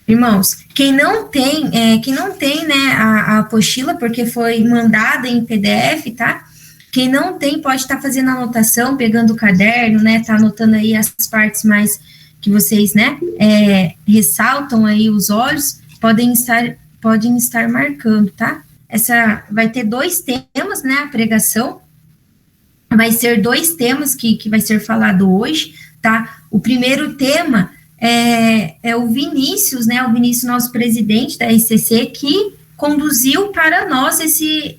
Irmãos, quem não tem, né, a apostila, porque foi mandada em PDF, tá? Quem não tem pode estar fazendo anotação, pegando o caderno, né, tá anotando aí as partes mais que vocês, né, ressaltam aí os olhos, podem estar marcando, tá? Essa vai ter 2 temas, né, a pregação, vai ser 2 temas que vai ser falado hoje, tá? O primeiro tema é o Vinícius, né? O Vinícius, nosso presidente da RCC, que conduziu para nós esse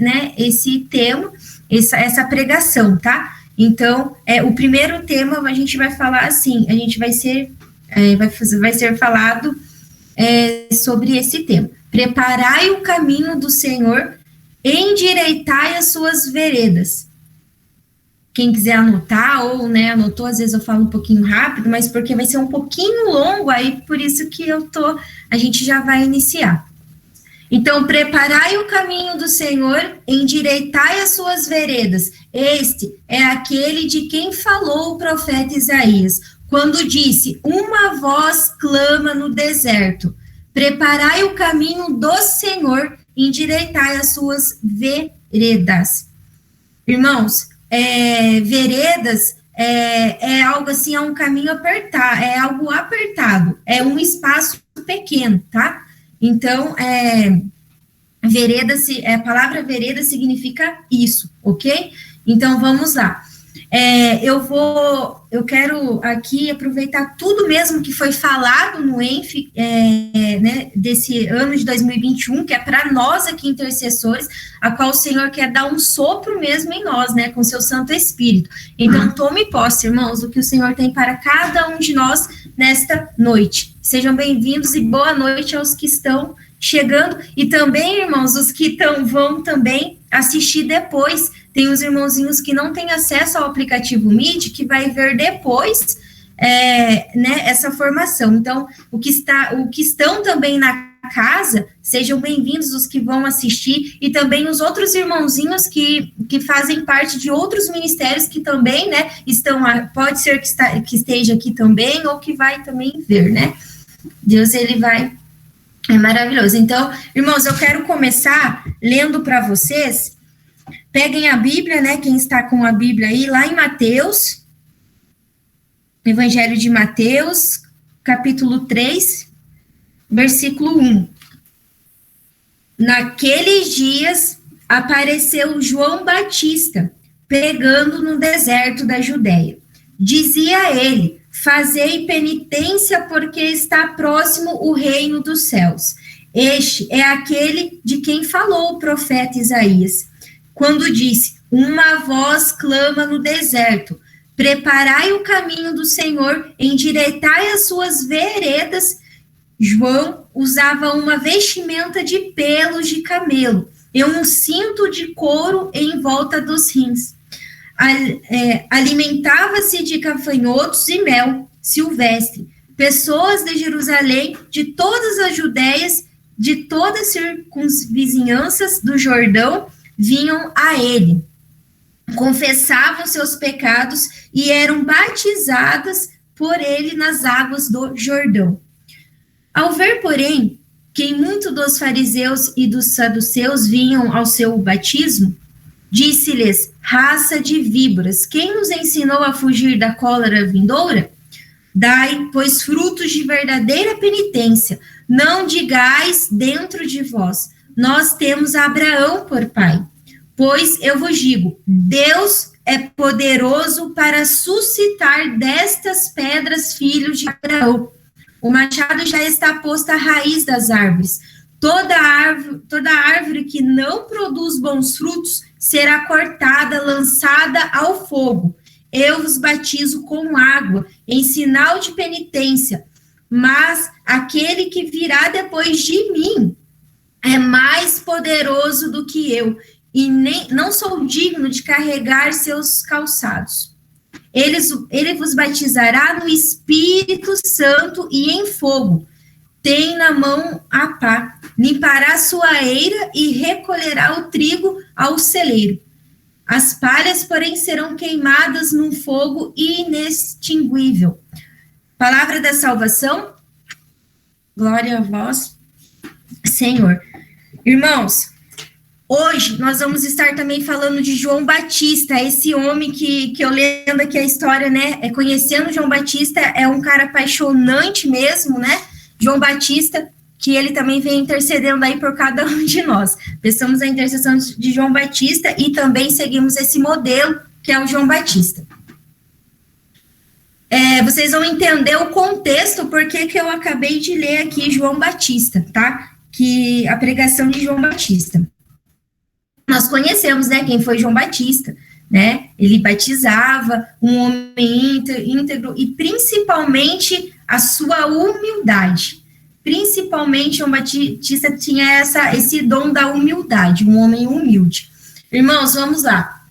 tema, essa pregação, tá? Então, o primeiro tema a gente vai falar assim, a gente vai ser falado sobre esse tema. Preparai o caminho do Senhor, endireitai as suas veredas. Quem quiser anotar, ou, né, anotou, às vezes eu falo um pouquinho rápido, mas porque vai ser um pouquinho longo, aí por isso que a gente já vai iniciar. Então, preparai o caminho do Senhor, endireitai as suas veredas. Este é aquele de quem falou o profeta Isaías, quando disse, uma voz clama no deserto, preparai o caminho do Senhor, endireitai as suas veredas. Irmãos, veredas é algo assim, é um caminho apertado, é algo apertado, é um espaço pequeno, tá? Então, a palavra vereda significa isso, ok? Então, vamos lá. Eu quero aqui aproveitar tudo mesmo que foi falado no ENF, né, desse ano de 2021, que é para nós aqui, intercessores, a qual o Senhor quer dar um sopro mesmo em nós, né, com seu Santo Espírito. Então, tome posse, irmãos, do que o Senhor tem para cada um de nós nesta noite. Sejam bem-vindos e boa noite aos que estão chegando, e também, irmãos, os que vão também assistir depois. Tem os irmãozinhos que não têm acesso ao aplicativo Meet, que vai ver depois, né, essa formação. Então, o que estão também na casa, sejam bem-vindos os que vão assistir, e também os outros irmãozinhos que fazem parte de outros ministérios que também, né, pode ser que esteja aqui também, ou que vai também ver, né? Deus, ele vai... É maravilhoso. Então, irmãos, eu quero começar lendo para vocês. Peguem a Bíblia, né? Quem está com a Bíblia aí, lá em Mateus, Evangelho de Mateus, capítulo 3, versículo 1. Naqueles dias apareceu João Batista, pregando no deserto da Judéia. Dizia ele: fazei penitência, porque está próximo o reino dos céus. Este é aquele de quem falou o profeta Isaías, quando disse, uma voz clama no deserto, preparai o caminho do Senhor, endireitai as suas veredas. João usava uma vestimenta de pelos de camelo e um cinto de couro em volta dos rins. Alimentava-se de gafanhotos e mel silvestre. Pessoas de Jerusalém, de todas as Judeias, de todas as circunvizinhanças do Jordão, vinham a ele, confessavam seus pecados e eram batizadas por ele nas águas do Jordão. Ao ver, porém, que muitos dos fariseus e dos saduceus vinham ao seu batismo, disse-lhes, raça de víboras, quem nos ensinou a fugir da cólera vindoura? Dai, pois, frutos de verdadeira penitência, não digais dentro de vós, nós temos Abraão por pai. Pois eu vos digo, Deus é poderoso para suscitar destas pedras filhos de Abraão. O machado já está posto à raiz das árvores. Toda árvore que não produz bons frutos será cortada, lançada ao fogo. Eu vos batizo com água, em sinal de penitência, mas aquele que virá depois de mim é mais poderoso do que eu, e não sou digno de carregar seus calçados. Ele vos batizará no Espírito Santo e em fogo. Tem na mão a pá, limpará sua eira e recolherá o trigo ao celeiro. As palhas, porém, serão queimadas num fogo inextinguível. Palavra da salvação. Glória a vós, Senhor. Irmãos, hoje nós vamos estar também falando de João Batista, esse homem que eu lendo aqui a história, né? Conhecendo João Batista, é um cara apaixonante mesmo, né? João Batista, que ele também vem intercedendo aí por cada um de nós. Pensamos a intercessão de João Batista e também seguimos esse modelo, que é o João Batista. Vocês vão entender o contexto, porque que eu acabei de ler aqui João Batista, tá? Que a pregação de João Batista. Nós conhecemos, né, quem foi João Batista, né? Ele batizava um homem íntegro e principalmente a sua humildade. Principalmente, João Batista tinha esse dom da humildade, um homem humilde. Irmãos, vamos lá.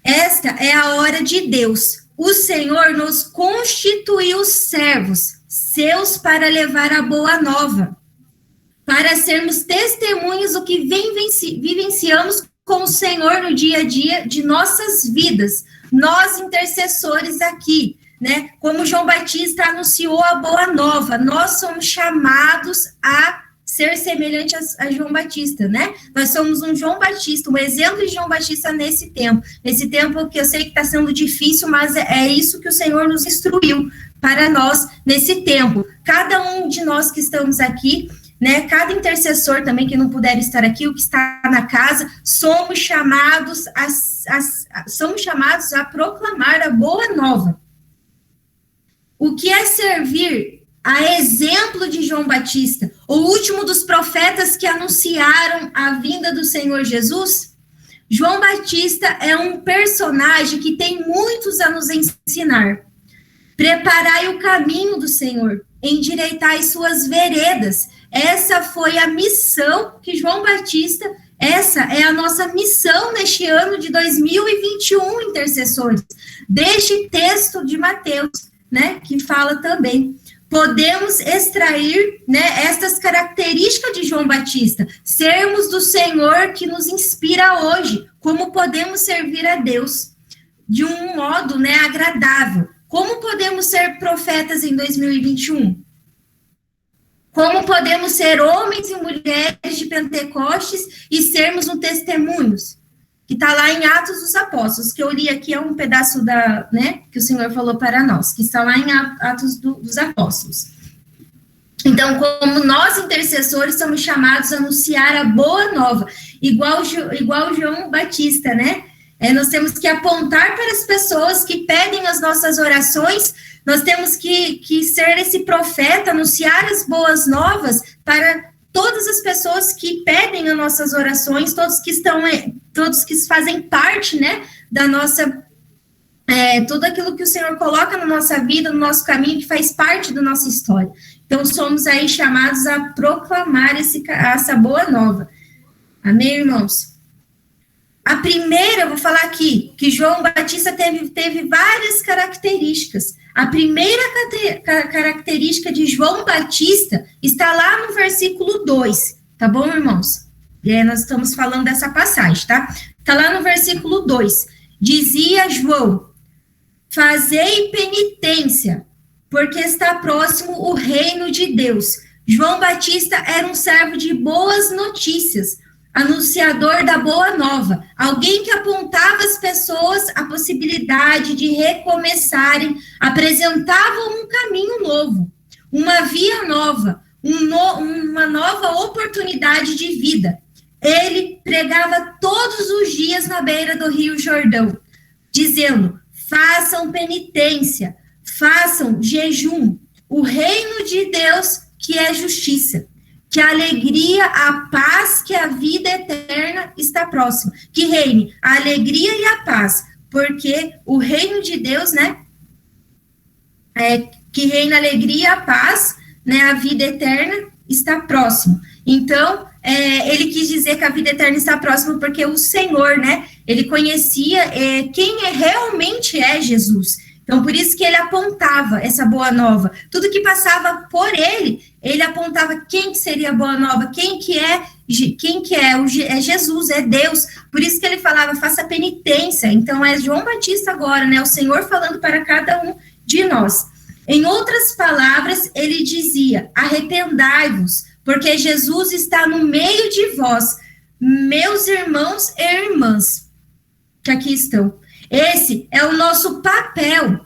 Esta é a hora de Deus. O Senhor nos constituiu servos, seus para levar a boa nova, para sermos testemunhos do que vivenciamos com o Senhor no dia a dia de nossas vidas. Nós, intercessores aqui, né? Como João Batista anunciou a boa nova, nós somos chamados a ser semelhante a João Batista, né? Nós somos um João Batista, um exemplo de João Batista nesse tempo que eu sei que está sendo difícil, mas é isso que o Senhor nos instruiu para nós nesse tempo. Cada um de nós que estamos aqui, né? Cada intercessor também que não puder estar aqui, o que está na casa, somos chamados a proclamar a boa nova. O que é servir a exemplo de João Batista, o último dos profetas que anunciaram a vinda do Senhor Jesus? João Batista é um personagem que tem muitos a nos ensinar. Preparai o caminho do Senhor, endireitai suas veredas. Essa foi a missão que João Batista, essa é a nossa missão neste ano de 2021, intercessores. Deste texto de Mateus, né, que fala também. Podemos extrair, né, estas características de João Batista, sermos do Senhor que nos inspira hoje, como podemos servir a Deus de um modo, né, agradável. Como podemos ser profetas em 2021? Como podemos ser homens e mulheres de Pentecostes e sermos um testemunhos? Que está lá em Atos dos Apóstolos, que eu li aqui é um pedaço né, que o Senhor falou para nós, que está lá em Atos dos Apóstolos. Então, como nós, intercessores, somos chamados a anunciar a boa nova, igual João Batista, né? Nós temos que apontar para as pessoas que pedem as nossas orações, nós temos que ser esse profeta, anunciar as boas novas para todas as pessoas que pedem as nossas orações, todos que fazem parte, né, da nossa, tudo aquilo que o Senhor coloca na nossa vida, no nosso caminho, que faz parte da nossa história. Então, somos aí chamados a proclamar essa boa nova. Amém, irmãos? A primeira, eu vou falar aqui, que João Batista teve várias características. A primeira característica de João Batista está lá no versículo 2, tá bom, irmãos? Nós estamos falando dessa passagem, tá? Está lá no versículo 2. Dizia João, fazei penitência, porque está próximo o reino de Deus. João Batista era um servo de boas notícias, anunciador da boa nova, alguém que apontava às pessoas a possibilidade de recomeçarem, apresentava um caminho novo, uma via nova, uma nova oportunidade de vida. Ele pregava todos os dias na beira do Rio Jordão, dizendo, façam penitência, façam jejum, o reino de Deus que é justiça. Que a alegria, a paz, que a vida eterna está próxima. Que reine a alegria e a paz, porque o reino de Deus, né, que reina a alegria e a paz, né, a vida eterna está próximo. Então, ele quis dizer que a vida eterna está próxima porque o Senhor, né, ele conhecia quem realmente é Jesus. Então, por isso que ele apontava essa boa nova. Tudo que passava por ele apontava quem que seria a boa nova, quem que é Jesus, é Deus. Por isso que ele falava, faça penitência. Então, é João Batista agora, né? O Senhor falando para cada um de nós. Em outras palavras, ele dizia: arrependai-vos, porque Jesus está no meio de vós, meus irmãos e irmãs, que aqui estão. Esse é o nosso papel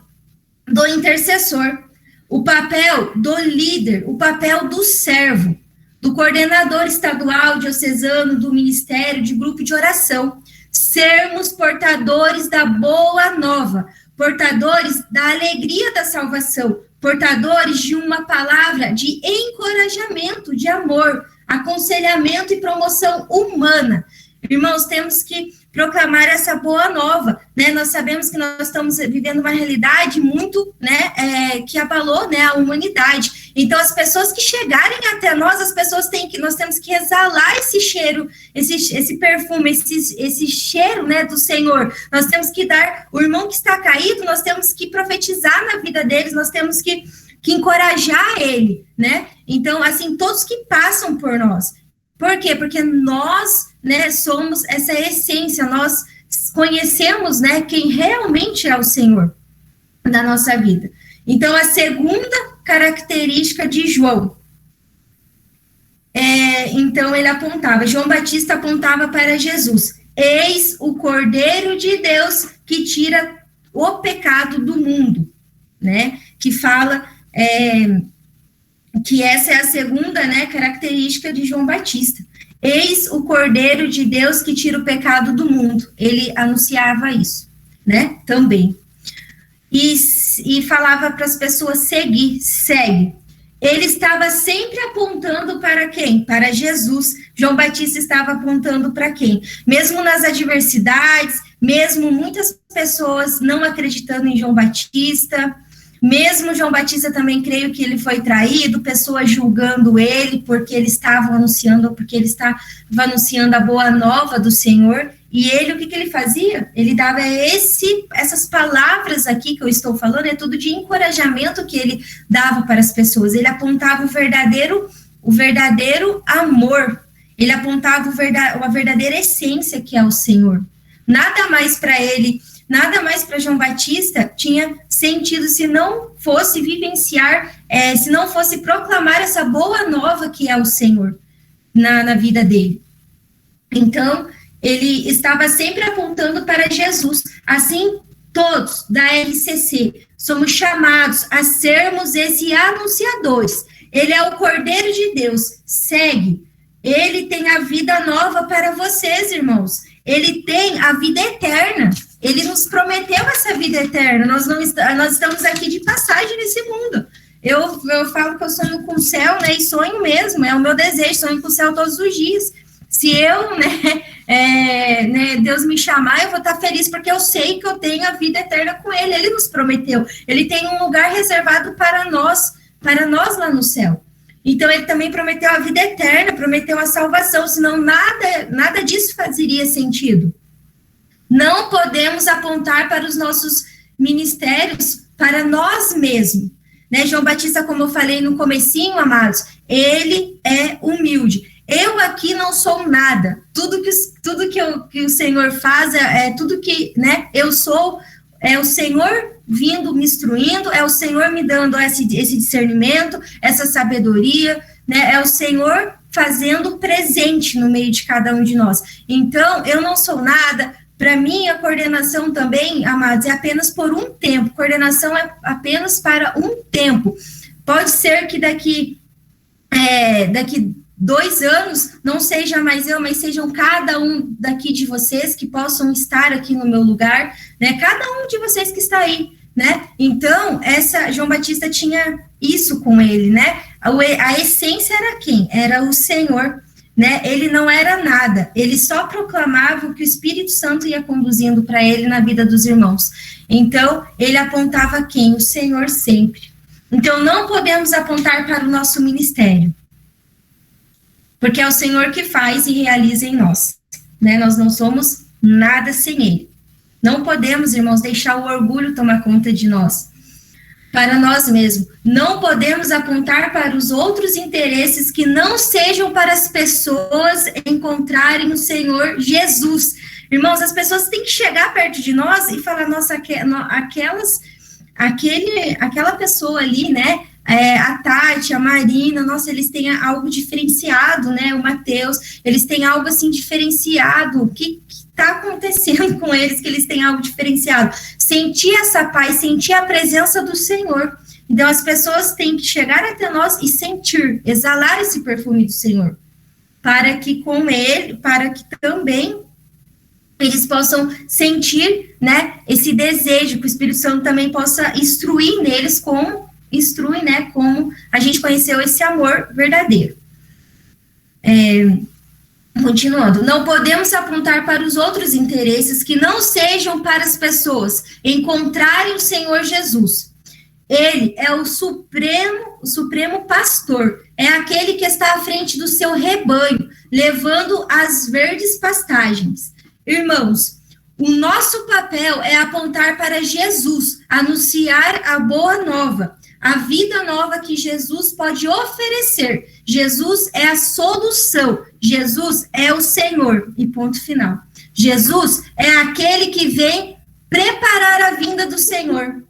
do intercessor, o papel do líder, o papel do servo, do coordenador estadual, diocesano, do ministério, de grupo de oração. Sermos portadores da boa nova, portadores da alegria da salvação, portadores de uma palavra de encorajamento, de amor, aconselhamento e promoção humana. Irmãos, temos que proclamar essa boa nova, né? Nós sabemos que nós estamos vivendo uma realidade muito, né, que abalou, né, a humanidade. Então, as pessoas que chegarem até nós, nós temos que exalar esse cheiro, esse perfume, esse cheiro, né, do Senhor. Nós temos que dar, o irmão que está caído, nós temos que profetizar na vida deles, nós temos que encorajar ele, né? Então, assim, todos que passam por nós. Por quê? Porque nós, né, somos essa essência, nós conhecemos, né, quem realmente é o Senhor da nossa vida. Então, a segunda característica de João, então ele apontava, João Batista apontava para Jesus: eis o Cordeiro de Deus que tira o pecado do mundo, né, que fala, que essa é a segunda, né, característica de João Batista. Eis o Cordeiro de Deus que tira o pecado do mundo. Ele anunciava isso, né, também. E falava para as pessoas segue. Ele estava sempre apontando para quem? Para Jesus. João Batista estava apontando para quem? Mesmo nas adversidades, mesmo muitas pessoas não acreditando em João Batista, mesmo João Batista também creio que ele foi traído, pessoas julgando ele porque ele estava anunciando a boa nova do Senhor. E ele, o que ele fazia? Ele dava essas palavras aqui que eu estou falando, é tudo de encorajamento que ele dava para as pessoas. Ele apontava o verdadeiro amor, ele apontava a verdadeira essência que é o Senhor. Nada mais para João Batista tinha sentido se não fosse vivenciar, se não fosse proclamar essa boa nova que é o Senhor na vida dele. Então, ele estava sempre apontando para Jesus. Assim, todos da RCC somos chamados a sermos esses anunciadores. Ele é o Cordeiro de Deus. Segue. Ele tem a vida nova para vocês, irmãos. Ele tem a vida eterna. Ele nos prometeu essa vida eterna. Nós estamos aqui de passagem nesse mundo. Eu falo que eu sonho com o céu, né? E sonho mesmo. É o meu desejo. Sonho com o céu todos os dias. Se eu, Deus me chamar, eu vou estar feliz, porque eu sei que eu tenho a vida eterna com Ele. Ele nos prometeu. Ele tem um lugar reservado para nós lá no céu. Então, Ele também prometeu a vida eterna, prometeu a salvação, senão nada disso fazeria sentido. Não podemos apontar para os nossos ministérios, para nós mesmos. Né? João Batista, como eu falei no comecinho, amados, ele é humilde. Eu aqui não sou nada. Tudo que o Senhor faz, tudo que, né, eu sou, é o Senhor vindo, me instruindo, é o Senhor me dando esse discernimento, essa sabedoria, né, é o Senhor fazendo presente no meio de cada um de nós. Então, eu não sou nada. Para mim, a coordenação também, amados, é apenas por um tempo. Coordenação é apenas para um tempo. Pode ser que daqui 2 anos, não seja mais eu, mas sejam cada um daqui de vocês que possam estar aqui no meu lugar, né? Cada um de vocês que está aí, né? Então, João Batista tinha isso com ele, né? A essência era quem? Era o Senhor, né? Ele não era nada, ele só proclamava o que o Espírito Santo ia conduzindo para ele na vida dos irmãos. Então, ele apontava quem? O Senhor sempre. Então, não podemos apontar para o nosso ministério, porque é o Senhor que faz e realiza em nós, né? Nós não somos nada sem Ele. Não podemos, irmãos, deixar o orgulho tomar conta de nós, para nós mesmos. Não podemos apontar para os outros interesses que não sejam para as pessoas encontrarem o Senhor Jesus. Irmãos, as pessoas têm que chegar perto de nós e falar, nossa, aquela pessoa ali, né, a Tati, a Marina, nossa, eles têm algo diferenciado, né, o Matheus, eles têm algo, assim, diferenciado, o que está acontecendo com eles, que eles têm algo diferenciado? Sentir essa paz, sentir a presença do Senhor. Então, as pessoas têm que chegar até nós e sentir, exalar esse perfume do Senhor, para que também eles possam sentir, né, esse desejo, que o Espírito Santo também possa instruir neles como a gente conheceu esse amor verdadeiro. Continuando, não podemos apontar para os outros interesses que não sejam para as pessoas encontrarem o Senhor Jesus. Ele é o supremo pastor, é aquele que está à frente do seu rebanho, levando as verdes pastagens. Irmãos, o nosso papel é apontar para Jesus, anunciar a boa nova, a vida nova que Jesus pode oferecer. Jesus é a solução, Jesus é o Senhor, e ponto final. Jesus é aquele que vem preparar a vinda do Senhor.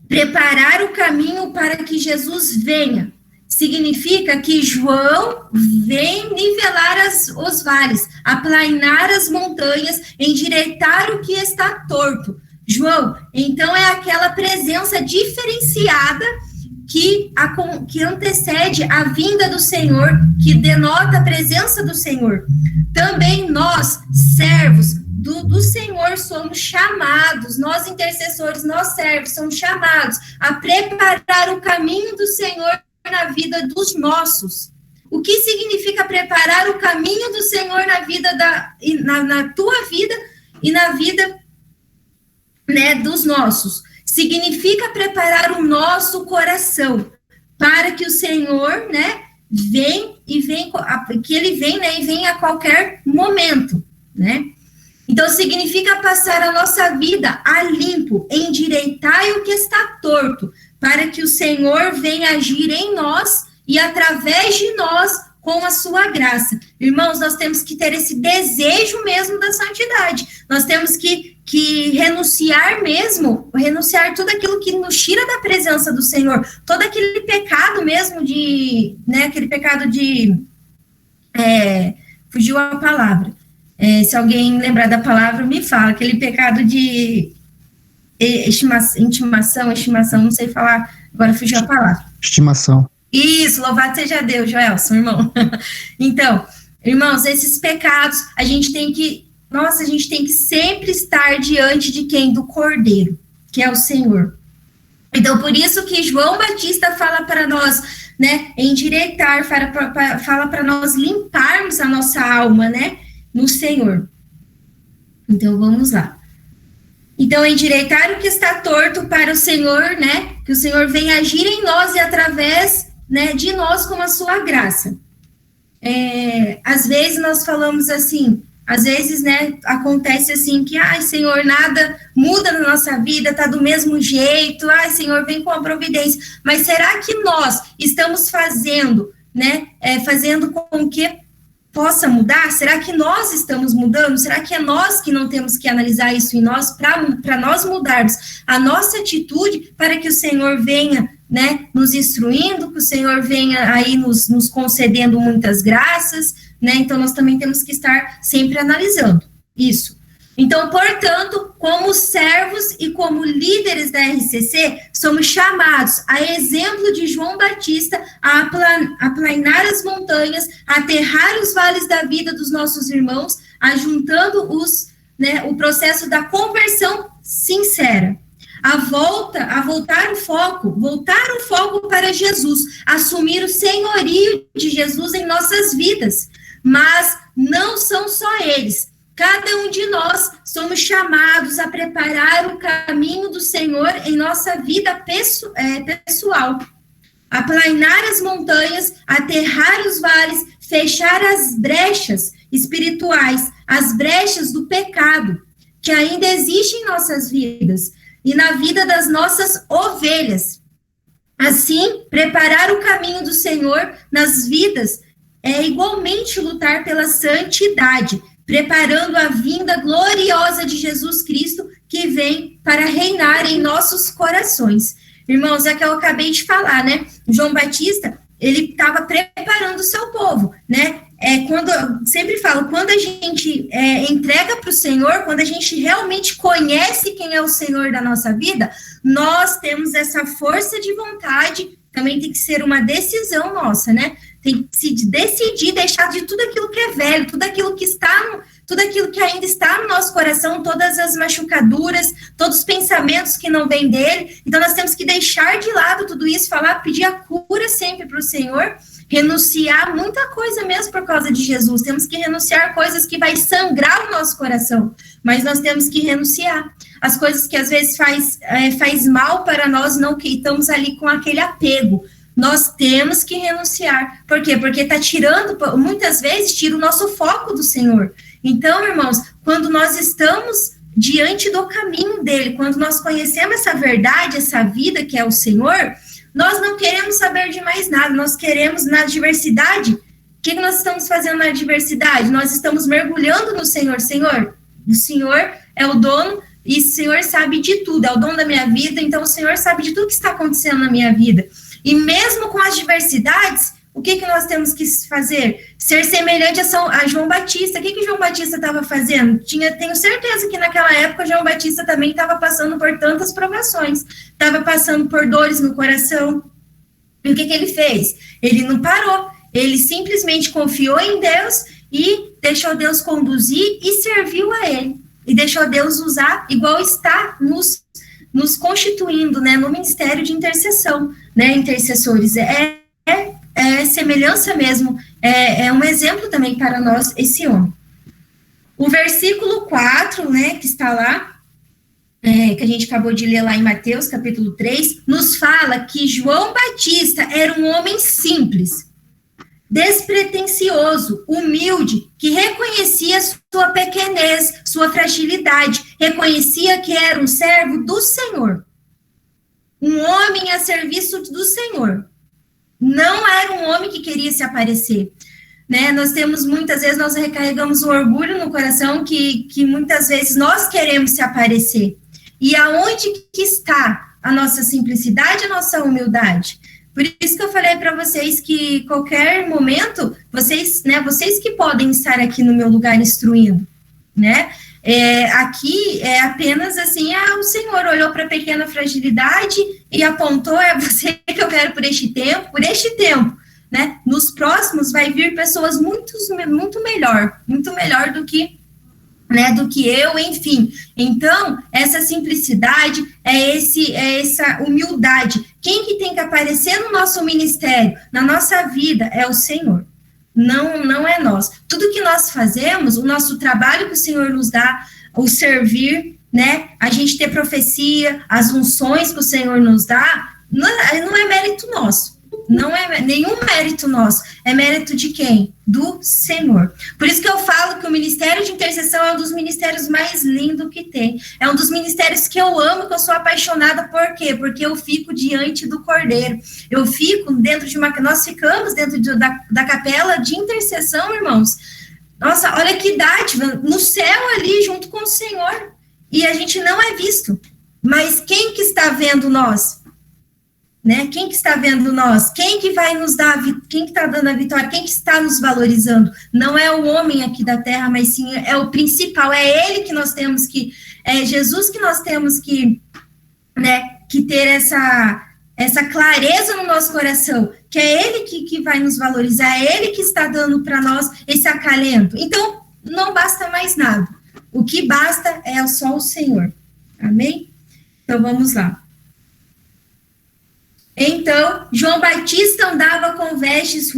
Preparar o caminho para que Jesus venha. Significa que João vem nivelar os vales, aplainar as montanhas, endireitar o que está torto. João, então, é aquela presença diferenciada que antecede a vinda do Senhor, que denota a presença do Senhor. Também nós, servos do Senhor, somos chamados, nós intercessores, nós servos, somos chamados a preparar o caminho do Senhor na vida dos nossos. O que significa preparar o caminho do Senhor na vida na tua vida e na vida, né, dos nossos? Significa preparar o nosso coração para que o Senhor, né, que ele vem, né, e vem a qualquer momento, né? Então, significa passar a nossa vida a limpo, endireitar o que está torto, para que o Senhor venha agir em nós e através de nós com a sua graça. Irmãos, nós temos que ter esse desejo mesmo da santidade. Nós temos que renunciar tudo aquilo que nos tira da presença do Senhor, todo aquele pecado mesmo aquele pecado fugiu a palavra. Se alguém lembrar da palavra, me fala, aquele pecado de estimação, não sei falar, agora fugiu a palavra. Estimação. Isso, louvado seja Deus, Joelson, irmão. Então, irmãos, esses pecados, a gente tem que sempre estar diante de quem? Do Cordeiro, que é o Senhor. Então, por isso que João Batista fala para nós, né, endireitar, fala para nós limparmos a nossa alma, né, no Senhor. Então, vamos lá. Então, endireitar o que está torto para o Senhor, né, que o Senhor venha agir em nós e através, né, de nós com a sua graça. Às vezes nós falamos assim, às vezes, né, acontece assim que, Senhor, nada muda na nossa vida, tá do mesmo jeito, Senhor, vem com a providência. Mas será que nós estamos fazendo, né, fazendo com que possa mudar? Será que nós estamos mudando? Será que é nós que não temos que analisar isso em nós, para nós mudarmos a nossa atitude, para que o Senhor venha, né, nos instruindo, que o Senhor venha aí nos concedendo muitas graças, né? Então, nós também temos que estar sempre analisando isso. Então, portanto, como servos e como líderes da RCC, somos chamados, a exemplo de João Batista, a aplainar as montanhas, a aterrar os vales da vida dos nossos irmãos, ajuntando o processo da conversão sincera. A voltar o foco para Jesus, assumir o senhorio de Jesus em nossas vidas. Mas não são só eles. Cada um de nós somos chamados a preparar o caminho do Senhor em nossa vida pessoal. Aplainar as montanhas, aterrar os vales, fechar as brechas espirituais, as brechas do pecado, que ainda existem em nossas vidas e na vida das nossas ovelhas. Assim, preparar o caminho do Senhor nas vidas é igualmente lutar pela santidade, preparando a vinda gloriosa de Jesus Cristo, que vem para reinar em nossos corações. Irmãos, é que eu acabei de falar, né? João Batista, ele estava preparando o seu povo, né? Quando eu sempre falo, quando a gente entrega para o Senhor, quando a gente realmente conhece quem é o Senhor da nossa vida, nós temos essa força de vontade, também tem que ser uma decisão nossa, né? Tem que se decidir, deixar de tudo aquilo que é velho, tudo aquilo que ainda está no nosso coração, todas as machucaduras, todos os pensamentos que não vêm dele. Então, nós temos que deixar de lado tudo isso, pedir a cura sempre para o Senhor, renunciar muita coisa mesmo por causa de Jesus. Temos que renunciar coisas que vai sangrar o nosso coração, mas nós temos que renunciar. As coisas que às vezes faz mal para nós, não que estamos ali com aquele apego. Nós temos que renunciar. Por quê? Porque está muitas vezes, tira o nosso foco do Senhor. Então, irmãos, quando nós estamos diante do caminho dele, quando nós conhecemos essa verdade, essa vida que é o Senhor, nós não queremos saber de mais nada, nós queremos na adversidade. O que nós estamos fazendo na adversidade? Nós estamos mergulhando no Senhor. Senhor, o Senhor é o dono e o Senhor sabe de tudo, é o dono da minha vida, então o Senhor sabe de tudo que está acontecendo na minha vida. E mesmo com as diversidades, o que nós temos que fazer? Ser semelhante a João Batista. O que João Batista estava fazendo? Tenho certeza que naquela época João Batista também estava passando por tantas provações, estava passando por dores no coração. E o que ele fez? Ele não parou, ele simplesmente confiou em Deus e deixou Deus conduzir e serviu a ele. E deixou Deus usar, igual está nos constituindo, né, no ministério de intercessão, né, intercessores. Semelhança mesmo, é um exemplo também para nós, esse homem. O versículo 4, né, que está lá, que a gente acabou de ler lá em Mateus, capítulo 3, nos fala que João Batista era um homem simples, despretensioso, humilde, que reconhecia sua pequenez, sua fragilidade, reconhecia que era um servo do Senhor, um homem a serviço do Senhor. Não era um homem que queria se aparecer, né? Nós temos, muitas vezes, nós recarregamos um orgulho no coração que muitas vezes nós queremos se aparecer. E aonde que está a nossa simplicidade, a nossa humildade? Por isso que eu falei para vocês que qualquer momento, vocês que podem estar aqui no meu lugar instruindo, né? Aqui é apenas assim, o Senhor olhou para a pequena fragilidade e apontou, você que eu quero por este tempo, né? Nos próximos vai vir pessoas muito melhor do que, né, do que eu, enfim. Então, essa simplicidade essa humildade. Quem que tem que aparecer no nosso ministério, na nossa vida, é o Senhor. Não é nós. Tudo que nós fazemos, o nosso trabalho que o Senhor nos dá, o servir, né, a gente ter profecia, as unções que o Senhor nos dá, não é mérito nosso. Não é nenhum mérito nosso, é mérito de quem? Do Senhor. Por isso que eu falo que o ministério de intercessão é um dos ministérios mais lindos que tem. É um dos ministérios que eu amo, que eu sou apaixonada. Por quê? Porque eu fico diante do Cordeiro. Eu fico nós ficamos dentro da capela de intercessão, irmãos. Nossa, olha que dádiva, no céu ali, junto com o Senhor. E a gente não é visto. Mas quem que está vendo nós? Né? Quem que está vendo nós? Quem que vai nos dar, quem que está dando a vitória? Quem que está nos valorizando? Não é o homem aqui da terra, mas sim é o principal, é ele que nós temos que, é Jesus que nós temos que, né, que ter essa clareza no nosso coração, que é ele que vai nos valorizar, é ele que está dando para nós esse acalento. Então, não basta mais nada. O que basta é só o Senhor. Amém? Então, vamos lá. Então, João Batista andava com vestes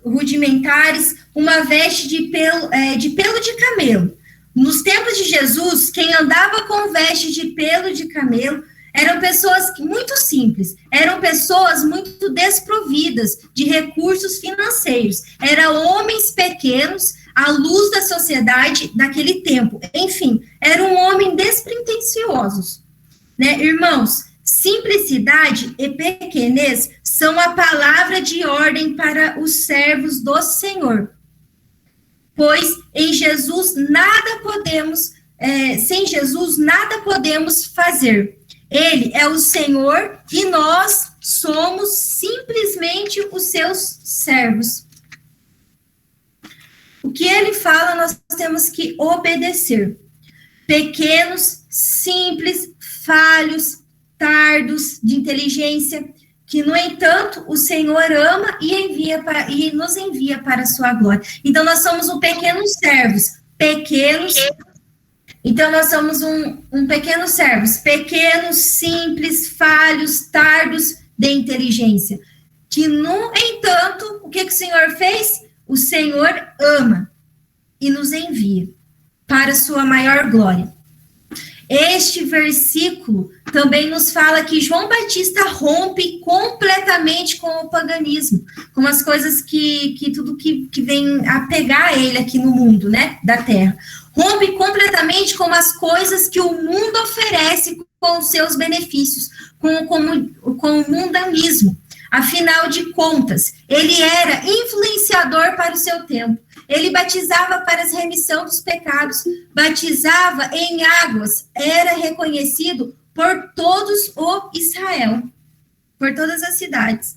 rudimentares, uma veste de pelo de camelo. Nos tempos de Jesus, quem andava com veste de pelo de camelo eram pessoas muito simples, eram pessoas muito desprovidas de recursos financeiros, eram homens pequenos, à luz da sociedade daquele tempo. Enfim, eram homens despretensiosos, né, irmãos? Simplicidade e pequenez são a palavra de ordem para os servos do Senhor, pois em Jesus nada podemos sem Jesus, nada podemos fazer. Ele é o Senhor e nós somos simplesmente os seus servos. O que ele fala, nós temos que obedecer. Pequenos, simples, falhos, tardos de inteligência, que, no entanto, o Senhor ama e nos envia para a sua glória. Então, nós somos pequenos servos, pequenos. Então, nós somos pequenos servos, pequenos, simples, falhos, tardos de inteligência. Que, no entanto, o que o Senhor fez? O Senhor ama e nos envia para a sua maior glória. Este versículo também nos fala que João Batista rompe completamente com o paganismo, com as coisas tudo que vem a pegar ele aqui no mundo, né, da terra. Rompe completamente com as coisas que o mundo oferece com os seus benefícios, com o mundanismo. Afinal de contas, ele era influenciador para o seu tempo. Ele batizava para a remissão dos pecados, batizava em águas, era reconhecido por todos o Israel, por todas as cidades.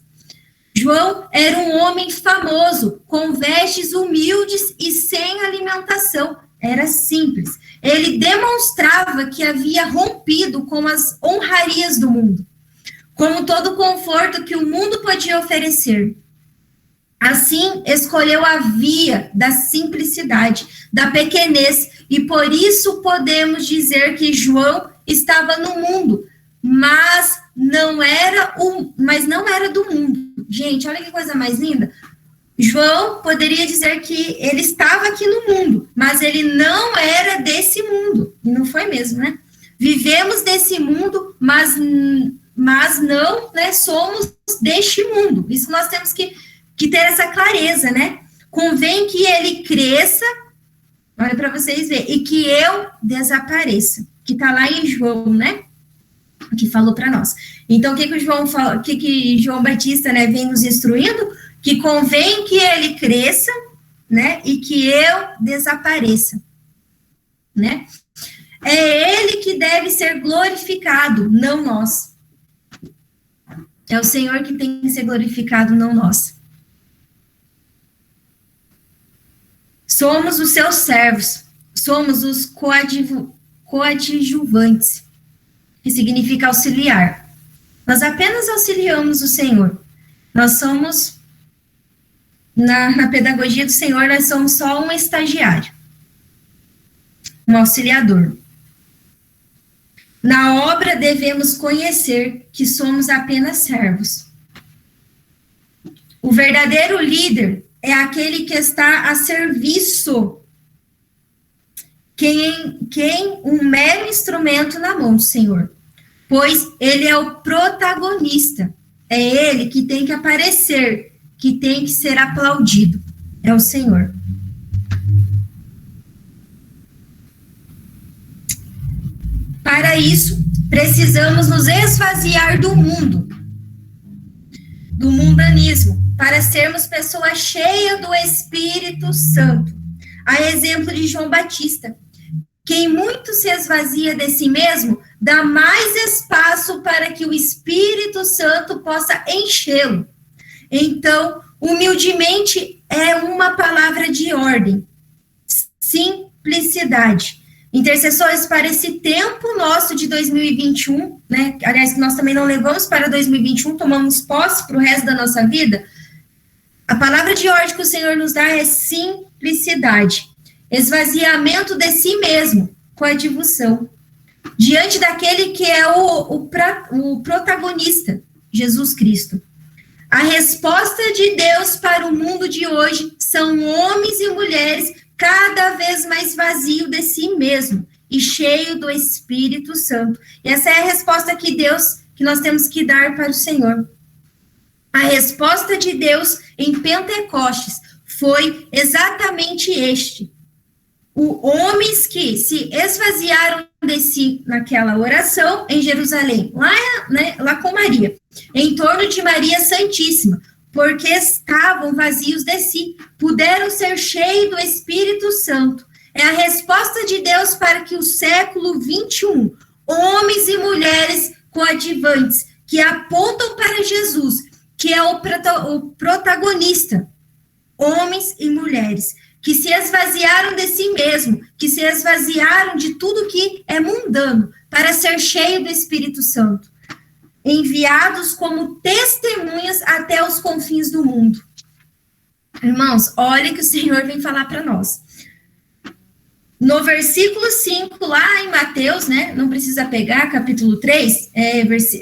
João era um homem famoso, com vestes humildes e sem alimentação, era simples. Ele demonstrava que havia rompido com as honrarias do mundo, com todo o conforto que o mundo podia oferecer. Assim, escolheu a via da simplicidade, da pequenez, e por isso podemos dizer que João estava no mundo, mas não era do mundo. Gente, olha que coisa mais linda. João poderia dizer que ele estava aqui no mundo, mas ele não era desse mundo. E não foi mesmo, né? Vivemos desse mundo, mas não, né, somos deste mundo. Isso nós temos que ter essa clareza, né? Convém que ele cresça, olha para vocês verem, e que eu desapareça, que está lá em João, né? Que falou para nós. Então, o que João fala, o que João Batista, né, vem nos instruindo? Que convém que ele cresça, né? E que eu desapareça, né? É ele que deve ser glorificado, não nós. É o Senhor que tem que ser glorificado, não nós. Somos os seus servos, somos os coadjuvantes, que significa auxiliar. Nós apenas auxiliamos o Senhor. Nós somos, na pedagogia do Senhor, nós somos só um estagiário, um auxiliador. Na obra devemos conhecer que somos apenas servos. O verdadeiro líder é aquele que está a serviço, um mero instrumento na mão do Senhor, pois ele é o protagonista, é ele que tem que aparecer, que tem que ser aplaudido, é o Senhor. Para isso, precisamos nos esvaziar do mundanismo, para sermos pessoas cheias do Espírito Santo. A exemplo de João Batista. Quem muito se esvazia de si mesmo, dá mais espaço para que o Espírito Santo possa enchê-lo. Então, humildemente é uma palavra de ordem. Simplicidade. Intercessores, para esse tempo nosso de 2021, né? Aliás, que nós também não levamos para 2021, tomamos posse para o resto da nossa vida. A palavra de ordem que o Senhor nos dá é simplicidade, esvaziamento de si mesmo, coadjuvação, diante daquele que é o protagonista, Jesus Cristo. A resposta de Deus para o mundo de hoje são homens e mulheres cada vez mais vazios de si mesmo e cheio do Espírito Santo. E essa é a resposta que nós temos que dar para o Senhor. A resposta de Deus em Pentecostes foi exatamente este. Homens que se esvaziaram de si naquela oração em Jerusalém, lá com Maria, em torno de Maria Santíssima, porque estavam vazios de si, puderam ser cheios do Espírito Santo. É a resposta de Deus para que o século 21, homens e mulheres coadjuvantes, que apontam para Jesus, que é o protagonista, homens e mulheres, que se esvaziaram de si mesmo, que se esvaziaram de tudo que é mundano, para ser cheio do Espírito Santo, enviados como testemunhas até os confins do mundo. Irmãos, olha que o Senhor vem falar para nós. No versículo 5, lá em Mateus, né, não precisa pegar, capítulo 3,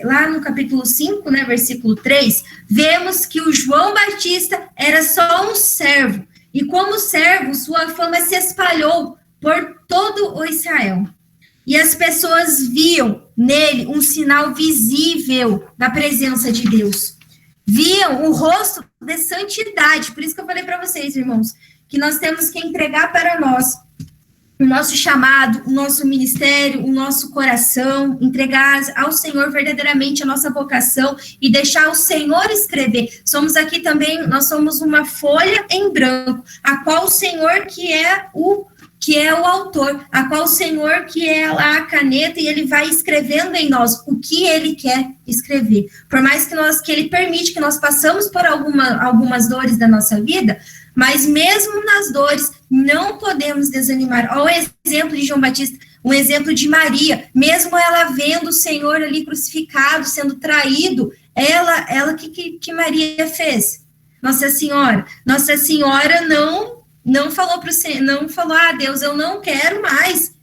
lá no capítulo 5, né, versículo 3, vemos que o João Batista era só um servo, e como servo, sua fama se espalhou por todo o Israel. E as pessoas viam nele um sinal visível da presença de Deus. Viam o rosto de santidade. Por isso que eu falei para vocês, irmãos, que nós temos que entregar para nós o nosso chamado, o nosso ministério, o nosso coração, entregar ao Senhor verdadeiramente a nossa vocação e deixar o Senhor escrever. Somos aqui também, nós somos uma folha em branco, a qual o Senhor que é o autor, a qual o Senhor que é lá a caneta, e ele vai escrevendo em nós o que ele quer escrever. Por mais que ele permite que nós passamos por algumas dores da nossa vida, mas mesmo nas dores, não podemos desanimar. Olha o exemplo de João Batista, um exemplo de Maria, mesmo ela vendo o Senhor ali crucificado, sendo traído, ela que Maria fez? Nossa Senhora não falou para o Senhor, não falou, Deus, eu não quero mais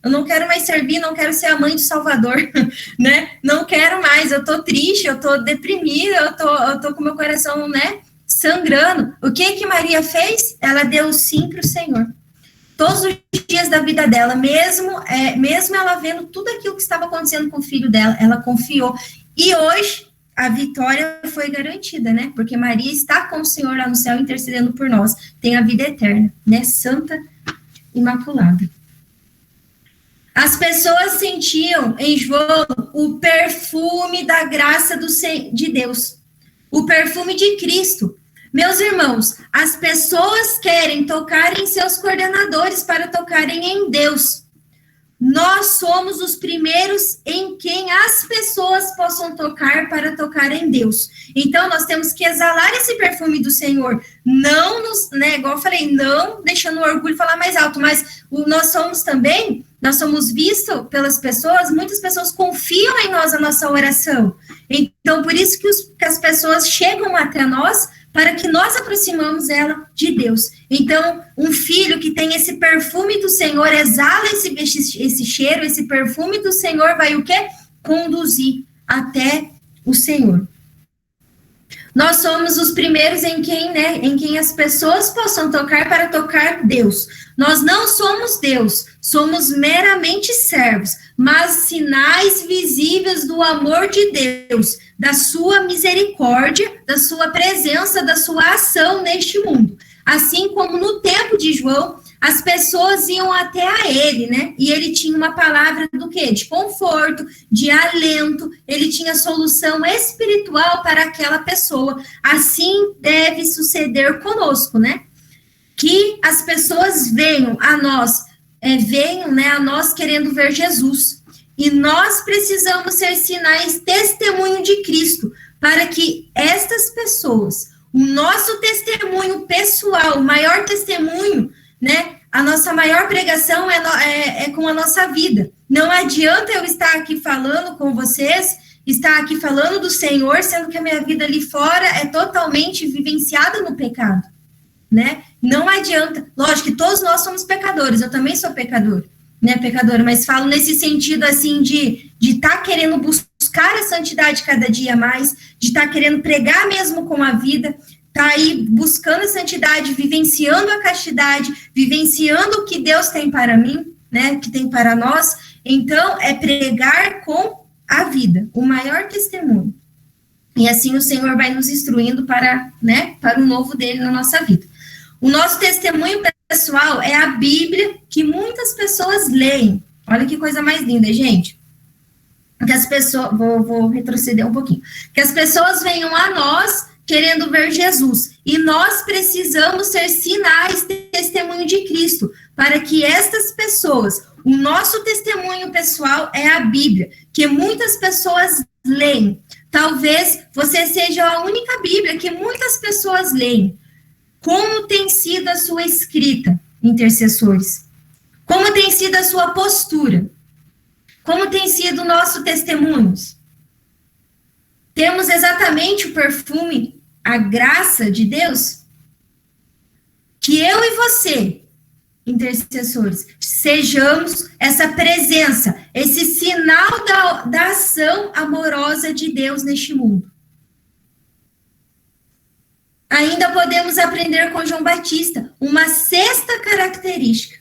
servir, não quero ser a mãe de Salvador, né? Não quero mais, eu tô triste, eu tô deprimida, eu tô com meu coração, né, sangrando. O que Maria fez? Ela deu sim para o Senhor. Todos os dias da vida dela, mesmo ela vendo tudo aquilo que estava acontecendo com o filho dela, ela confiou. E hoje, a vitória foi garantida, né? Porque Maria está com o Senhor lá no céu, intercedendo por nós. Tem a vida eterna, né? Santa, imaculada. As pessoas sentiam em João o perfume da graça de Deus. O perfume de Cristo. Meus irmãos, as pessoas querem tocar em seus coordenadores para tocarem em Deus. Nós somos os primeiros em quem as pessoas possam tocar para tocar em Deus. Então, nós temos que exalar esse perfume do Senhor. Não nos, né, igual eu falei, não deixando o orgulho falar mais alto, mas nós somos vistos pelas pessoas, muitas pessoas confiam em nós, a nossa oração. Então, por isso que as pessoas chegam até nós, para que nós aproximamos ela de Deus. Então, um filho que tem esse perfume do Senhor, exala esse cheiro, esse perfume do Senhor, vai o quê? Conduzir até o Senhor. Nós somos os primeiros em quem as pessoas possam tocar para tocar Deus. Nós não somos Deus, somos meramente servos, mas sinais visíveis do amor de Deus, da sua misericórdia, da sua presença, da sua ação neste mundo. Assim como no tempo de João, as pessoas iam até a ele, né? E ele tinha uma palavra do quê? De conforto, de alento, ele tinha solução espiritual para aquela pessoa. Assim deve suceder conosco, né? Que as pessoas venham a nós querendo ver Jesus. E nós precisamos ser sinais, testemunho de Cristo, para que estas pessoas, o nosso testemunho pessoal, o maior testemunho, né? A nossa maior pregação é com a nossa vida. Não adianta eu estar aqui falando com vocês, estar aqui falando do Senhor, sendo que a minha vida ali fora é totalmente vivenciada no pecado, né? Não adianta. Lógico que todos nós somos pecadores, eu também sou pecador, né, pecadora, mas falo nesse sentido, assim, de estar querendo buscar a santidade cada dia mais, de estar querendo pregar mesmo com a vida, tá aí buscando a santidade, vivenciando a castidade, vivenciando o que Deus tem para mim, né, que tem para nós. Então, é pregar com a vida, o maior testemunho. E assim o Senhor vai nos instruindo para o novo dele na nossa vida. O nosso testemunho pessoal é a Bíblia, que muitas pessoas leem. Olha que coisa mais linda, gente. Que as pessoas, vou retroceder um pouquinho. Que as pessoas venham a nós querendo ver Jesus. E nós precisamos ser sinais de testemunho de Cristo, para que estas pessoas, o nosso testemunho pessoal é a Bíblia, que muitas pessoas leem. Talvez você seja a única Bíblia que muitas pessoas leem. Como tem sido a sua escrita, intercessores? Como tem sido a sua postura? Como tem sido o nosso testemunho? Temos exatamente o perfume, a graça de Deus? Que eu e você, intercessores, sejamos essa presença, esse sinal da ação amorosa de Deus neste mundo. Ainda podemos aprender com João Batista uma sexta característica.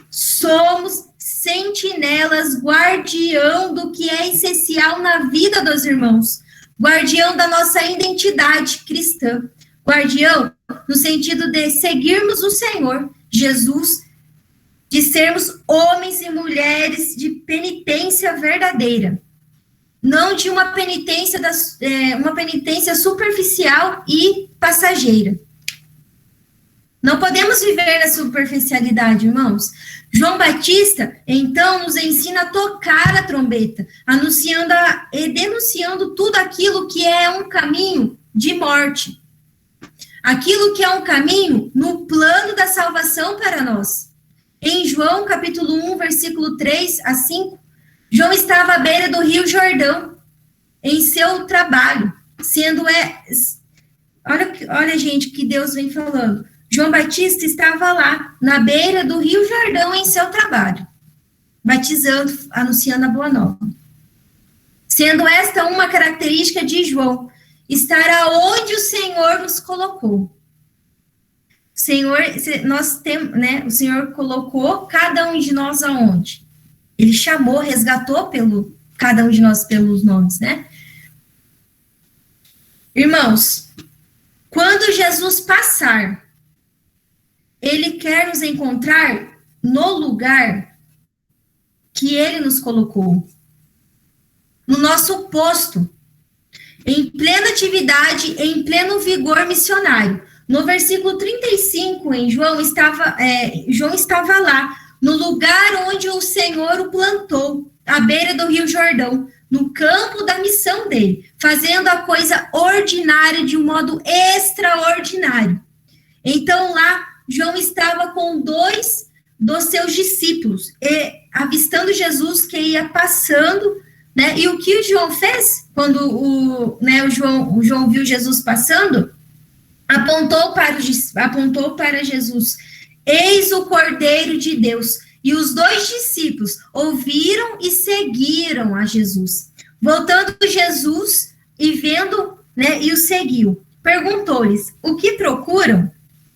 Somos sentinelas, guardião do que é essencial na vida dos irmãos, guardião da nossa identidade cristã, guardião no sentido de seguirmos o Senhor Jesus, de sermos homens e mulheres de penitência verdadeira, não de uma penitência, uma penitência superficial e passageira. Não podemos viver na superficialidade, irmãos. João Batista, então, nos ensina a tocar a trombeta, anunciando e denunciando tudo aquilo que é um caminho de morte. Aquilo que é um caminho no plano da salvação para nós. Em João, capítulo 1, versículo 3 a 5, João estava à beira do Rio Jordão, em seu trabalho, olha, gente, que Deus vem falando. João Batista estava lá, na beira do Rio Jordão, em seu trabalho, batizando, anunciando a boa nova. Sendo esta uma característica de João, estar aonde o Senhor nos colocou. O Senhor colocou cada um de nós aonde? Ele chamou, resgatou cada um de nós pelos nomes, né? Irmãos, quando Jesus passar, ele quer nos encontrar no lugar que ele nos colocou, no nosso posto, em plena atividade, em pleno vigor missionário. No versículo 35, em João estava lá, no lugar onde o Senhor o plantou, à beira do Rio Jordão, no campo da missão dele, fazendo a coisa ordinária de um modo extraordinário. Então, lá, João estava com 2 dos seus discípulos, avistando Jesus que ia passando, né? E o que o João fez, quando o João viu Jesus passando, apontou para Jesus, eis o Cordeiro de Deus. E os 2 discípulos ouviram e seguiram a Jesus. Voltando Jesus e vendo, né, e o seguiu. Perguntou-lhes, o que procuram?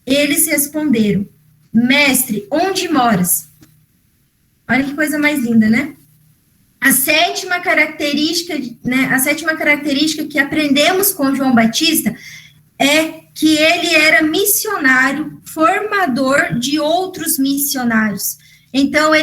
Eles responderam, mestre, onde moras? Olha que coisa mais linda, né? A sétima característica que aprendemos com João Batista é que ele era missionário, formador de outros missionários. Então,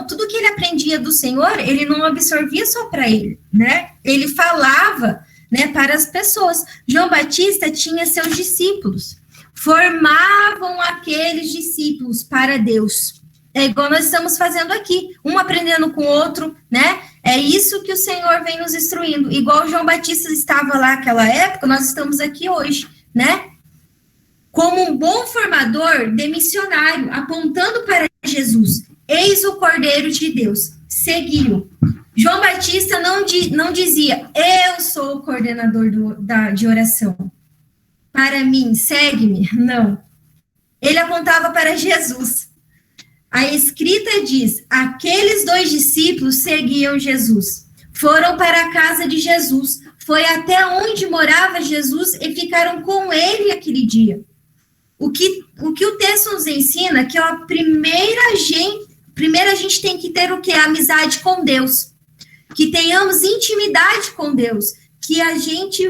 tudo que ele aprendia do Senhor, ele não absorvia só para ele, né? Ele falava, né, para as pessoas. João Batista tinha seus discípulos, formavam aqueles discípulos para Deus. É igual nós estamos fazendo aqui, um aprendendo com o outro, né? É isso que o Senhor vem nos instruindo. Igual João Batista estava lá naquela época, nós estamos aqui hoje, né? Como um bom formador de missionário, apontando para Jesus. Eis o Cordeiro de Deus. Seguiu. João Batista não dizia, eu sou o coordenador de oração. Para mim, segue-me. Não. Ele apontava para Jesus. A escrita diz, aqueles 2 discípulos seguiam Jesus. Foram para a casa de Jesus. Foi até onde morava Jesus e ficaram com ele aquele dia. O que o texto nos ensina que primeiro a gente tem que ter o quê? Amizade com Deus. Que tenhamos intimidade com Deus. Que a gente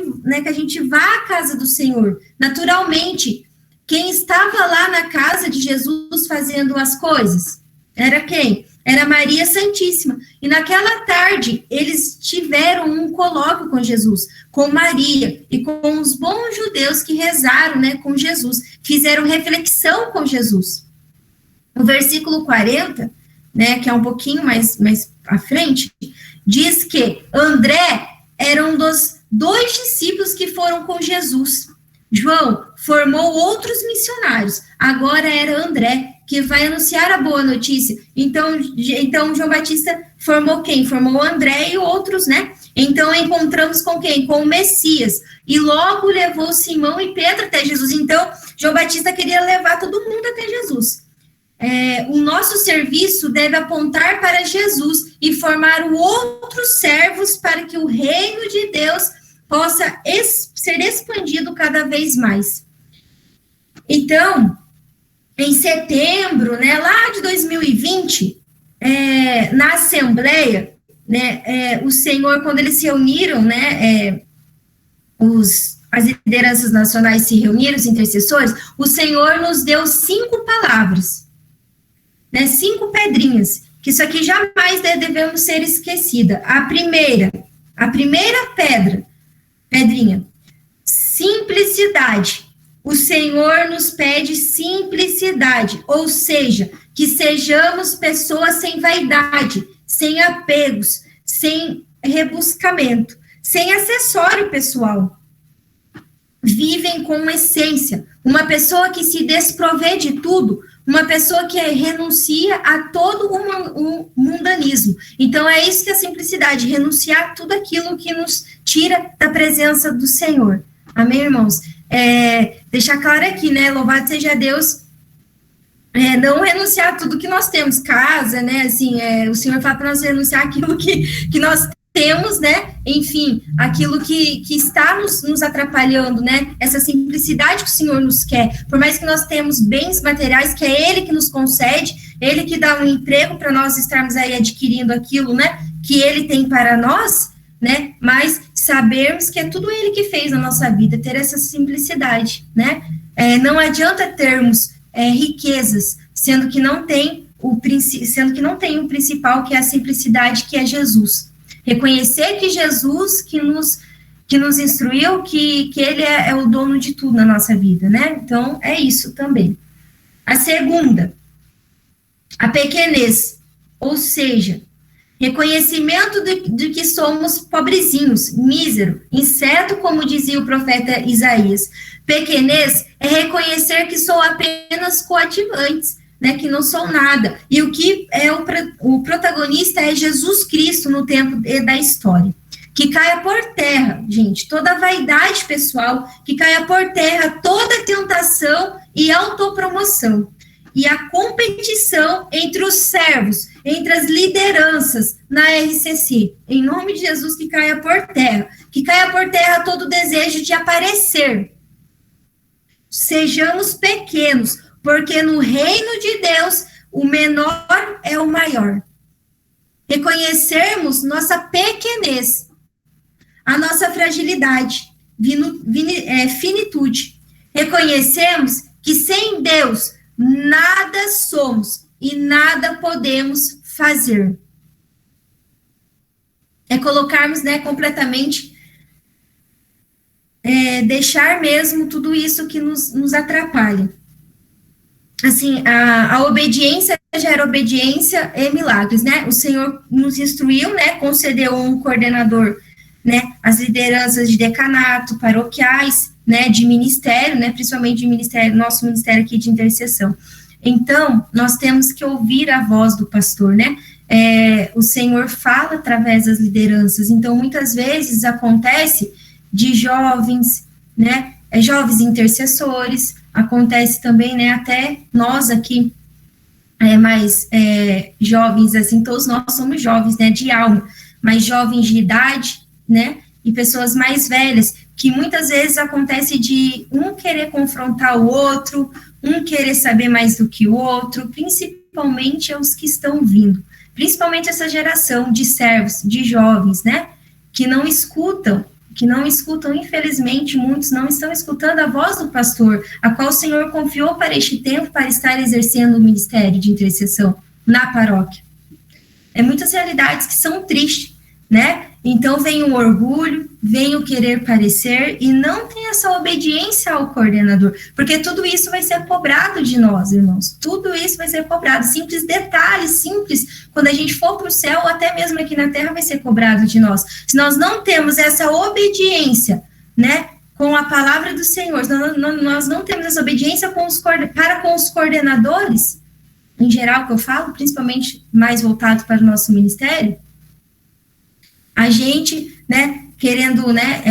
vá à casa do Senhor. Naturalmente, quem estava lá na casa de Jesus fazendo as coisas? Era quem? Era Maria Santíssima. E naquela tarde, eles tiveram um colóquio com Jesus, com Maria e com os bons judeus que rezaram, né, com Jesus, fizeram reflexão com Jesus. O versículo 40, né, que é um pouquinho mais à frente, diz que André era um dos 2 discípulos que foram com Jesus. João formou outros missionários. Agora era André que vai anunciar a boa notícia. Então João Batista formou quem? Formou André e outros, né? Então encontramos com quem? Com o Messias. E logo levou Simão e Pedro até Jesus. Então João Batista queria levar todo mundo até Jesus. O nosso serviço deve apontar para Jesus e formar outros servos para que o reino de Deus possa ser expandido cada vez mais. Então, em setembro, né, lá de 2020, na Assembleia, né, o Senhor, quando eles se reuniram, né, as lideranças nacionais se reuniram, os intercessores, o Senhor nos deu 5 palavras, né, 5 pedrinhas, que isso aqui jamais devemos ser esquecida. A primeira pedrinha, simplicidade. O Senhor nos pede simplicidade, ou seja, que sejamos pessoas sem vaidade, sem apegos, sem rebuscamento, sem acessório pessoal. Vivem com essência. Uma pessoa que se desprovê de tudo, uma pessoa que renuncia a todo o mundanismo. Então, é isso que é a simplicidade, renunciar a tudo aquilo que nos tira da presença do Senhor. Amém, irmãos? Deixar claro aqui, né? Louvado seja Deus. Não renunciar a tudo que nós temos, casa, né? Assim, o Senhor fala para nós renunciar aquilo que nós temos, né? Enfim, aquilo que está nos atrapalhando, né? Essa simplicidade que o Senhor nos quer. Por mais que nós temos bens materiais, que é Ele que nos concede, Ele que dá um emprego para nós estarmos aí adquirindo aquilo, né? Que Ele tem para nós, né? Mas sabermos que é tudo Ele que fez na nossa vida, ter essa simplicidade, né? Não adianta termos riquezas, sendo que não tem o principal, que é a simplicidade, que é Jesus. Reconhecer que Jesus que nos instruiu, que Ele é o dono de tudo na nossa vida, né? Então, é isso também. A segunda, a pequenez, ou seja, reconhecimento de que somos pobrezinhos, mísero, inseto, como dizia o profeta Isaías. Pequenez é reconhecer que sou apenas coadjuvantes, né, que não sou nada. E o que é o protagonista é Jesus Cristo no tempo da história. Que caia por terra, gente, toda vaidade pessoal, que caia por terra toda tentação e autopromoção. E a competição entre os servos, entre as lideranças na RCC. Em nome de Jesus, que caia por terra. Que caia por terra todo desejo de aparecer. Sejamos pequenos, porque no reino de Deus, o menor é o maior. Reconhecermos nossa pequenez, a nossa fragilidade, finitude. Reconhecemos que sem Deus nada somos e nada podemos fazer. Colocarmos, né, completamente, deixar mesmo tudo isso que nos atrapalha. Assim, a obediência gera obediência e milagres, né? O Senhor nos instruiu, né? Concedeu um coordenador, né? As lideranças de decanato, paroquiais, né? De ministério, né? Principalmente de ministério, nosso ministério aqui de intercessão. Então, nós temos que ouvir a voz do pastor, né? O Senhor fala através das lideranças. Então, muitas vezes acontece de jovens, né? Jovens intercessores. Acontece também, né, até nós aqui, mais jovens, assim, todos nós somos jovens, né, de alma, mas jovens de idade, né, e pessoas mais velhas, que muitas vezes acontece de um querer confrontar o outro, um querer saber mais do que o outro, principalmente os que estão vindo, principalmente essa geração de servos, de jovens, né, que não escutam, infelizmente, muitos não estão escutando a voz do pastor, a qual o Senhor confiou para este tempo, para estar exercendo o ministério de intercessão. na paróquia. É muitas realidades que são tristes, né? Então vem o orgulho, vem o querer parecer e não tem essa obediência ao coordenador, porque tudo isso vai ser cobrado de nós, irmãos. Tudo isso vai ser cobrado, simples detalhes, simples, quando a gente for para o céu, ou até mesmo aqui na terra vai ser cobrado de nós. Se nós não temos essa obediência, né, com a palavra do Senhor, nós não temos essa obediência para com os coordenadores, em geral que eu falo, principalmente mais voltado para o nosso ministério, a gente, né, querendo, né,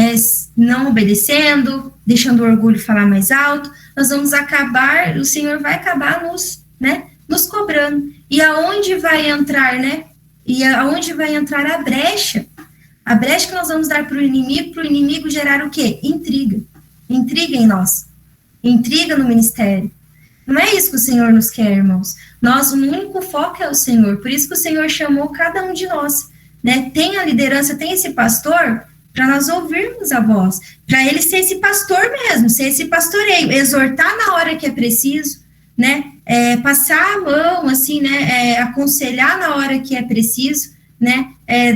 não obedecendo, deixando o orgulho falar mais alto, nós vamos acabar, o Senhor vai acabar nos cobrando. E aonde vai entrar, né, e aonde vai entrar a brecha que nós vamos dar para o inimigo gerar o quê? Intriga em nós, intriga no ministério. Não é isso que o Senhor nos quer, irmãos. O único foco é o Senhor, por isso que o Senhor chamou cada um de nós, né? Tem a liderança, tem esse pastor, para nós ouvirmos a voz, para ele ser esse pastor mesmo, ser esse pastoreio, exortar na hora que é preciso, né? Passar a mão, assim, né? Aconselhar na hora que é preciso, né?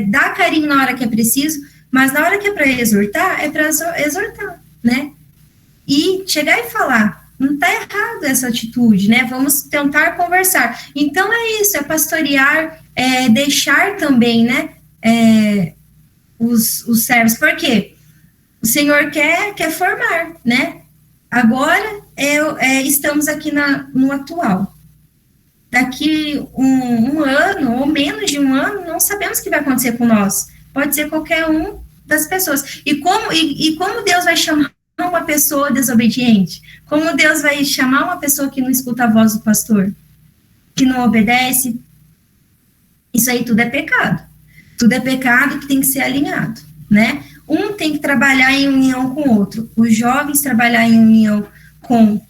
Dar carinho na hora que é preciso, mas na hora que é para exortar, né? E chegar e falar, não está errado essa atitude, né? Vamos tentar conversar. Então é isso, é pastorear, deixar também, né? Os servos, porque o Senhor quer formar, né? Agora estamos aqui no atual. Daqui um ano, ou menos de um ano, não sabemos o que vai acontecer com nós. Pode ser qualquer um das pessoas. E como Deus vai chamar uma pessoa desobediente? Como Deus vai chamar uma pessoa que não escuta a voz do pastor? Que não obedece? Isso aí tudo é pecado. Tudo é pecado que tem que ser alinhado, né? Um tem que trabalhar em união com o outro. Os jovens trabalhar em união com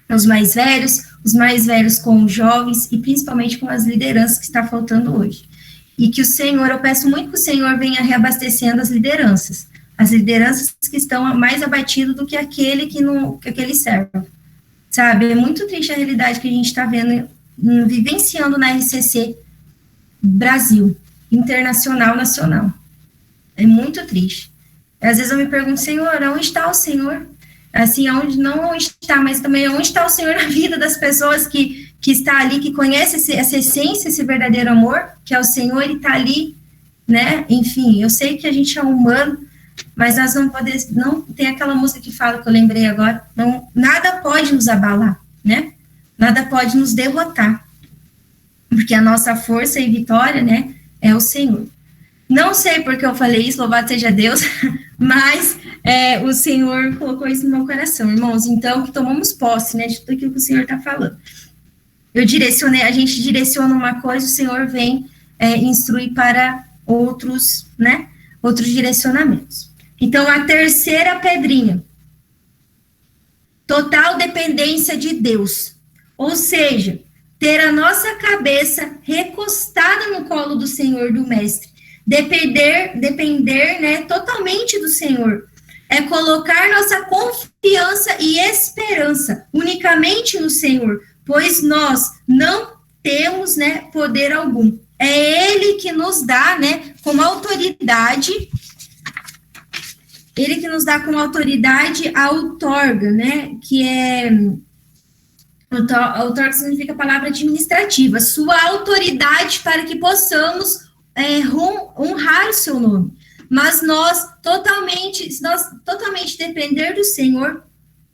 os mais velhos com os jovens e principalmente com as lideranças que está faltando hoje. E que o Senhor, eu peço muito que o Senhor venha reabastecendo as lideranças que estão mais abatidas do que aquele que aquele serve, sabe? É muito triste a realidade que a gente está vendo, vivenciando na RCC Brasil, internacional, nacional. É muito triste. Às vezes eu me pergunto, Senhor, onde está o Senhor? Assim, não onde está, mas também onde está o Senhor na vida das pessoas que está ali, que conhece essa essência, esse verdadeiro amor, que é o Senhor, Ele está ali, né? Enfim, eu sei que a gente é humano, mas nós não tem aquela música que fala, que eu lembrei agora, nada pode nos abalar, né? Nada pode nos derrotar, porque a nossa força e vitória, né, é o Senhor. Não sei porque eu falei isso, louvado seja Deus, mas o Senhor colocou isso no meu coração, irmãos. Então, que tomamos posse, né, de tudo aquilo que o Senhor está falando. A gente direciona uma coisa, o Senhor vem instruir para outros, né, outros direcionamentos. Então, a terceira pedrinha, total dependência de Deus, ou seja, ter a nossa cabeça recostada no colo do Senhor, do Mestre, depender, né, totalmente do Senhor, é colocar nossa confiança e esperança unicamente no Senhor, pois nós não temos, né, poder algum. É Ele que nos dá, né, como autoridade, Ele que nos dá como autoridade a outorga, né, que é... Outorga significa palavra administrativa, sua autoridade para que possamos honrar o seu nome. Mas nós totalmente depender do Senhor,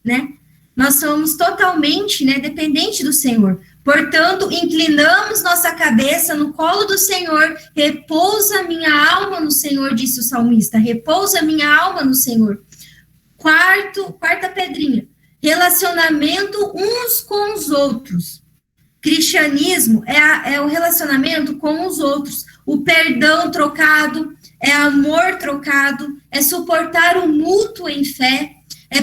né? Nós somos totalmente, né, dependentes do Senhor. Portanto, inclinamos nossa cabeça no colo do Senhor. Repousa minha alma no Senhor, disse o salmista. Repousa minha alma no Senhor. Quarta pedrinha. Relacionamento uns com os outros. Cristianismo é o relacionamento com os outros, o perdão trocado, é amor trocado, é suportar o mútuo em fé, é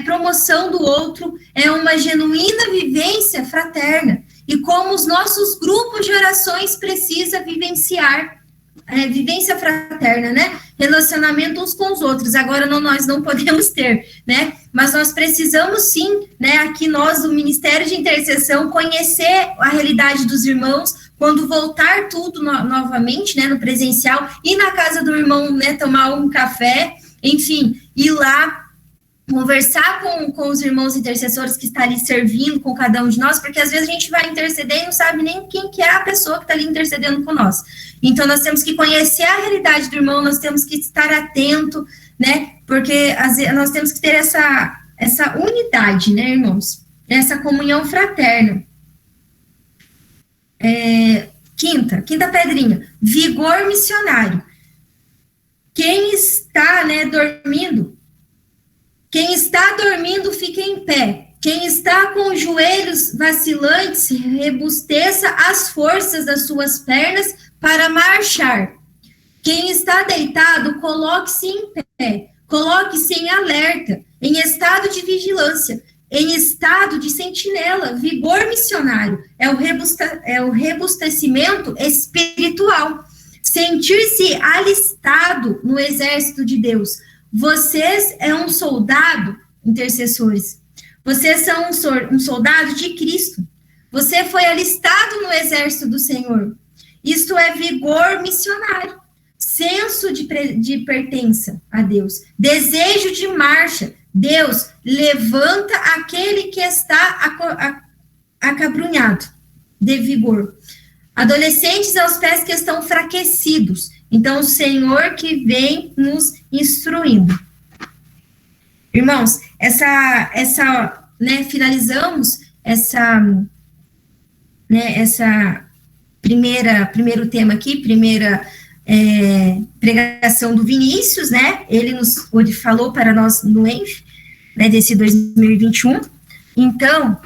promoção do outro, é uma genuína vivência fraterna. E como os nossos grupos de orações precisam vivenciar, vivência fraterna, né? Relacionamento uns com os outros. Agora nós não podemos ter, né? mas nós precisamos sim, né, aqui nós do Ministério de Intercessão, conhecer a realidade dos irmãos, quando voltar tudo novamente, né, no presencial, ir na casa do irmão, né, tomar um café, enfim, ir lá, conversar com os irmãos intercessores que estão ali servindo com cada um de nós, porque às vezes a gente vai interceder e não sabe nem quem que é a pessoa que está ali intercedendo com nós. Então, nós temos que conhecer a realidade do irmão, nós temos que estar atento, né, porque nós temos que ter essa unidade, né, irmãos, essa comunhão fraterna. Quinta pedrinha, vigor missionário. Quem está, né, dormindo, fica em pé. Quem está com os joelhos vacilantes, rebusteça as forças das suas pernas para marchar. Quem está deitado, coloque-se em pé. Coloque-se em alerta, em estado de vigilância, em estado de sentinela. Vigor missionário é o rebustecimento espiritual. Sentir-se alistado no exército de Deus. Vocês é um soldado, intercessores. Vocês são um soldado de Cristo. Você foi alistado no exército do Senhor. Isto é vigor missionário. Senso de pertença a Deus. Desejo de marcha. Deus levanta aquele que está acabrunhado de vigor. Adolescentes aos pés que estão enfraquecidos. Então, o Senhor que vem nos instruindo. Irmãos, finalizamos essa primeiro tema aqui, pregação do Vinícius, né? Ele falou para nós no ENF, né, desse 2021. Então,